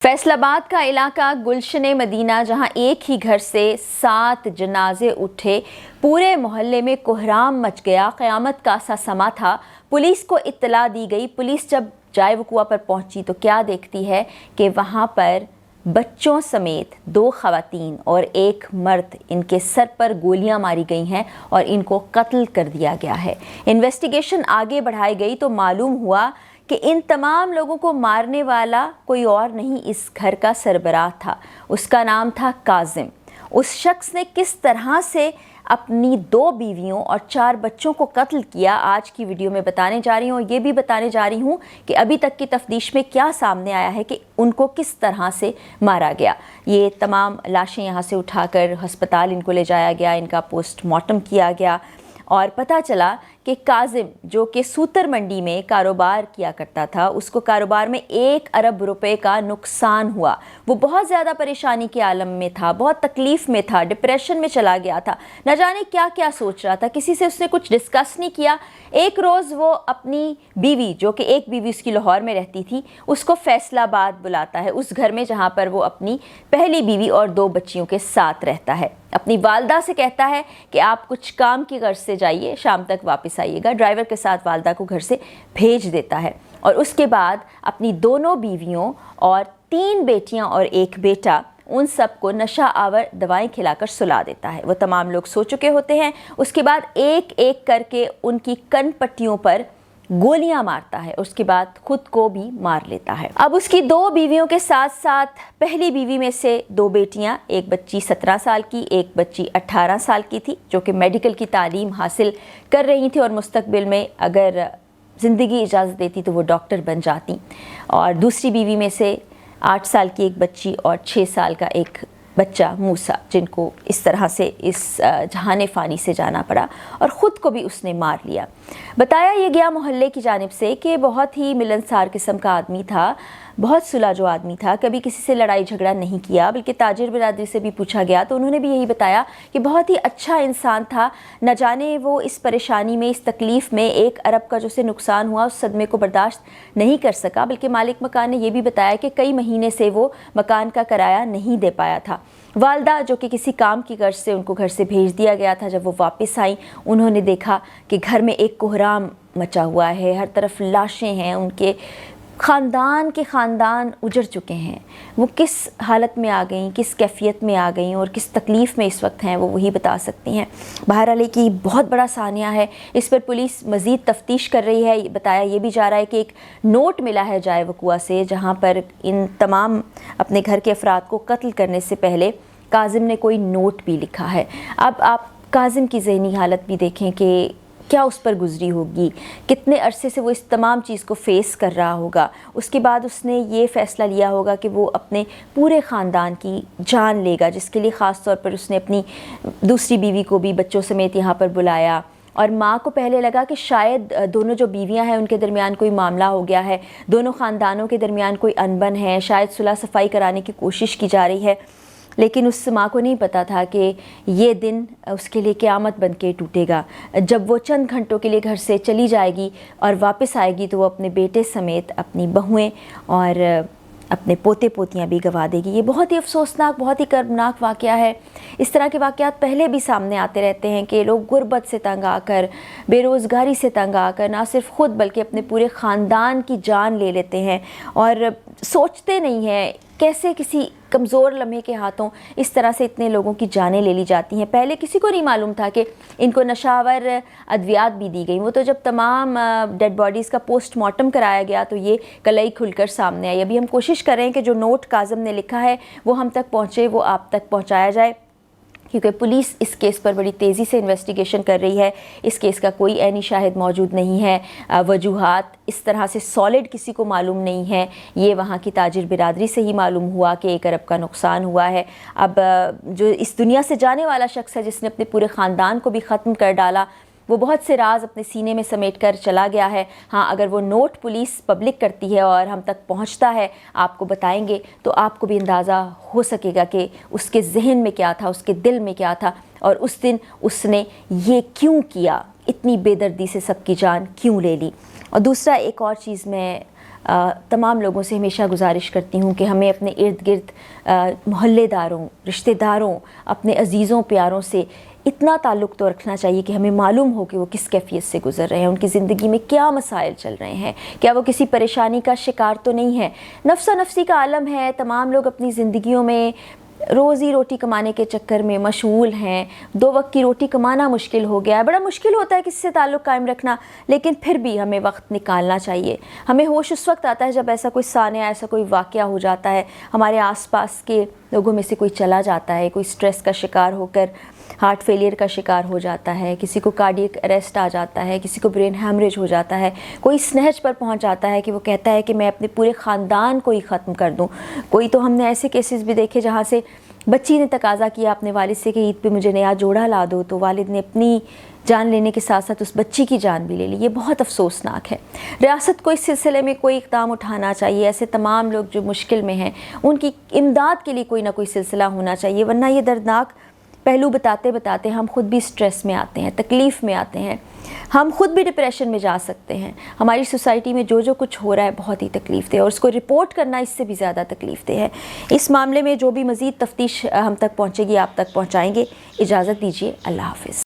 फैसल आबाद का इलाका गुलशन मदीना, जहां एक ही घर से 7 जनाजे उठे, पूरे मोहल्ले में कोहराम मच गया। क़यामत का सा समा था। पुलिस को इत्तला दी गई। पुलिस जब जाए वकुआ पर पहुंची तो क्या देखती है कि वहां पर बच्चों समेत 2 ख़वातीन और 1 मर्द, इनके सर पर गोलियां मारी गई हैं और इनको कत्ल कर दिया गया है। इन्वेस्टिगेशन आगे बढ़ाई गई तो मालूम हुआ कि इन तमाम लोगों को मारने वाला कोई और नहीं, इस घर का सरबराह था। उसका नाम था काजिम। उस शख्स ने किस तरह से अपनी 2 बीवियों और 4 बच्चों को कत्ल किया, आज की वीडियो में बताने जा रही हूँ। और ये भी बताने जा रही हूँ कि अभी तक की तफ्तीश में क्या सामने आया है कि उनको किस तरह से मारा गया। ये तमाम लाशें यहाँ से उठाकर अस्पताल इनको ले जाया गया, इनका पोस्टमार्टम किया गया और पता चला कि काजिम, जो कि सूतर मंडी में कारोबार किया करता था, उसको कारोबार में 1 अरब रुपए का नुकसान हुआ। वो बहुत ज़्यादा परेशानी के आलम में था, बहुत तकलीफ़ में था, डिप्रेशन में चला गया था, न जाने क्या क्या सोच रहा था। किसी से उसने कुछ डिस्कस नहीं किया। एक रोज़ वो अपनी बीवी, जो कि एक बीवी उसकी लाहौर में रहती थी, उसको फैसलाबाद बुलाता है, उस घर में जहाँ पर वो अपनी पहली बीवी और 2 बच्चियों के साथ रहता है। अपनी वालदा से कहता है कि आप कुछ काम की गर्ज से जाइए, शाम तक वापस आइएगा। ड्राइवर के साथ वालदा को घर से भेज देता है और उसके बाद अपनी दोनों बीवियों और 3 बेटियां और 1 बेटा, उन सबको नशा आवर दवाएं खिलाकर सुला देता है। वो तमाम लोग सो चुके होते हैं। उसके बाद एक एक करके उनकी कन पट्टियों पर गोलियां मारता है, उसके बाद खुद को भी मार लेता है। अब उसकी 2 बीवियों के साथ साथ पहली बीवी में से 2 बेटियां, एक बच्ची 17 साल की, एक बच्ची 18 साल की थी, जो कि मेडिकल की तालीम हासिल कर रही थी और मुस्तकबिल में अगर ज़िंदगी इजाज़त देती तो वो डॉक्टर बन जाती। और दूसरी बीवी में से 8 साल की एक बच्ची और 6 साल का एक बच्चा मूसा, जिनको इस तरह से इस जहाने फ़ानी से जाना पड़ा और ख़ुद को भी उसने मार लिया। बताया ये गया मोहल्ले की जानिब से कि बहुत ही मिलनसार किस्म का आदमी था, बहुत सुलझो आदमी था, कभी किसी से लड़ाई झगड़ा नहीं किया। बल्कि ताजिर बिरादरी से भी पूछा गया तो उन्होंने भी यही बताया कि बहुत ही अच्छा इंसान था। न जाने वो इस परेशानी में, इस तकलीफ़ में 1 अरब का जो उसे नुकसान हुआ, उस सदमे को बर्दाश्त नहीं कर सका। बल्कि मालिक मकान ने यह भी बताया कि कई महीने से वो मकान का किराया नहीं दे पाया था। वालदा, जो कि किसी काम की गर्ज से उनको घर से भेज दिया गया था, जब वो वापस आई उन्होंने देखा कि घर में एक कोहराम मचा हुआ है, हर तरफ लाशें हैं, उनके ख़ानदान के ख़ानदान उजड़ चुके हैं। वो किस हालत में आ गई, किस कैफियत में आ गई और किस तकलीफ़ में इस वक्त हैं, वो वही बता सकती हैं। बहरहाल की बहुत बड़ा सानिया है, इस पर पुलिस मज़ीद तफ्तीश कर रही है। बताया ये भी जा रहा है कि एक नोट मिला है जाए वकुआ से, जहाँ पर इन तमाम अपने घर के अफराद को कत्ल करने से पहले काजिम ने कोई नोट भी लिखा है। अब आप काजिम की ज़हनी हालत भी देखें कि क्या उस पर गुजरी होगी, कितने अरसे से वो इस तमाम चीज़ को फ़ेस कर रहा होगा। उसके बाद उसने ये फ़ैसला लिया होगा कि वो अपने पूरे ख़ानदान की जान लेगा, जिसके लिए ख़ास तौर पर उसने अपनी दूसरी बीवी को भी बच्चों समेत यहाँ पर बुलाया। और माँ को पहले लगा कि शायद दोनों जो बीवियाँ हैं उनके दरमियान कोई मामला हो गया है, दोनों ख़ानदानों के दरमियान कोई अनबन है, शायद सुलह सफ़ाई कराने की कोशिश की जा रही है। लेकिन उस माँ को नहीं पता था कि ये दिन उसके लिए क़यामत बन के टूटेगा। जब वो चंद घंटों के लिए घर से चली जाएगी और वापस आएगी तो वो अपने बेटे समेत अपनी बहुएं और अपने पोते पोतियाँ भी गंवा देगी। ये बहुत ही अफसोसनाक, बहुत ही कर्मनाक वाक़या है। इस तरह के वाक़यात पहले भी सामने आते रहते हैं कि लोग गुर्बत से तंग आकर, बेरोज़गारी से तंग आकर ना सिर्फ ख़ुद बल्कि अपने पूरे ख़ानदान की जान ले लेते हैं और सोचते नहीं हैं कैसे किसी कमज़ोर लम्हे के हाथों इस तरह से इतने लोगों की जानें ले ली जाती हैं। पहले किसी को नहीं मालूम था कि इनको नशावर अद्वियात भी दी गई। वो तो जब तमाम डेड बॉडीज़ का पोस्टमार्टम कराया गया तो ये कलई खुलकर सामने आई। अभी हम कोशिश कर रहे हैं कि जो नोट काज़म ने लिखा है वो हम तक पहुँचे, वो आप तक पहुँचाया जाए, क्योंकि पुलिस इस केस पर बड़ी तेज़ी से इन्वेस्टिगेशन कर रही है। इस केस का कोई ऐनी शाहिद मौजूद नहीं है, वजूहात इस तरह से सॉलिड किसी को मालूम नहीं है। ये वहाँ की ताजिर बिरादरी से ही मालूम हुआ कि 1 अरब का नुकसान हुआ है। अब जो इस दुनिया से जाने वाला शख्स है, जिसने अपने पूरे ख़ानदान को भी ख़त्म कर डाला, वो बहुत से राज अपने सीने में समेट कर चला गया है। हाँ, अगर वो नोट पुलिस पब्लिक करती है और हम तक पहुंचता है, आपको बताएंगे, तो आपको भी अंदाज़ा हो सकेगा कि उसके जहन में क्या था, उसके दिल में क्या था और उस दिन उसने ये क्यों किया, इतनी बेदर्दी से सबकी जान क्यों ले ली। और दूसरा एक और चीज़ मैं तमाम लोगों से हमेशा गुजारिश करती हूँ कि हमें अपने इर्द गिर्द मोहल्ले दारों, रिश्तेदारों, अपने अजीज़ों प्यारों से इतना ताल्लुक़ तो रखना चाहिए कि हमें मालूम हो कि वो किस कैफियत से गुज़र रहे हैं, उनकी ज़िंदगी में क्या मसाइल चल रहे हैं, क्या वो किसी परेशानी का शिकार तो नहीं है। नफ्सा नफ्सी का आलम है, तमाम लोग अपनी ज़िंदगियों में रोज़ी रोटी कमाने के चक्कर में मशगूल हैं, 2 वक्त की रोटी कमाना मुश्किल हो गया है। बड़ा मुश्किल होता है किसी से ताल्लुक़ कायम रखना, लेकिन फिर भी हमें वक्त निकालना चाहिए। हमें होश उस वक्त आता है जब ऐसा कोई सानिया, ऐसा कोई वाक़या हो जाता है, हमारे आसपास के लोगों में से कोई चला जाता है, कोई स्ट्रेस का शिकार होकर हार्ट फेलियर का शिकार हो जाता है, किसी को कार्डियक अरेस्ट आ जाता है, किसी को ब्रेन हैमरेज हो जाता है, कोई इस नहज पर पहुंच जाता है कि वो कहता है कि मैं अपने पूरे ख़ानदान को ही ख़त्म कर दूं। कोई तो हमने ऐसे केसेस भी देखे जहां से बच्ची ने तकाजा किया अपने वालिद से कि ईद पे मुझे नया जोड़ा ला दो, तो वालिद ने अपनी जान लेने के साथ साथ उस बच्ची की जान भी ले ली। ये बहुत अफसोसनाक है। रियासत को इस सिलसिले में कोई इक़दाम उठाना चाहिए। ऐसे तमाम लोग जो मुश्किल में हैं उनकी इमदाद के लिए कोई ना कोई सिलसिला होना चाहिए, वरना ये दर्दनाक पहलू बताते बताते हम खुद भी स्ट्रेस में आते हैं, तकलीफ़ में आते हैं, हम खुद भी डिप्रेशन में जा सकते हैं। हमारी सोसाइटी में जो कुछ हो रहा है बहुत ही तकलीफ़ दे, और उसको रिपोर्ट करना इससे भी ज़्यादा तकलीफ़ दे है। इस मामले में जो भी मज़ीद तफ्तीश हम तक पहुँचेगी आप तक पहुँचाएँगे। इजाज़त दीजिए, अल्लाह हाफ़िज़।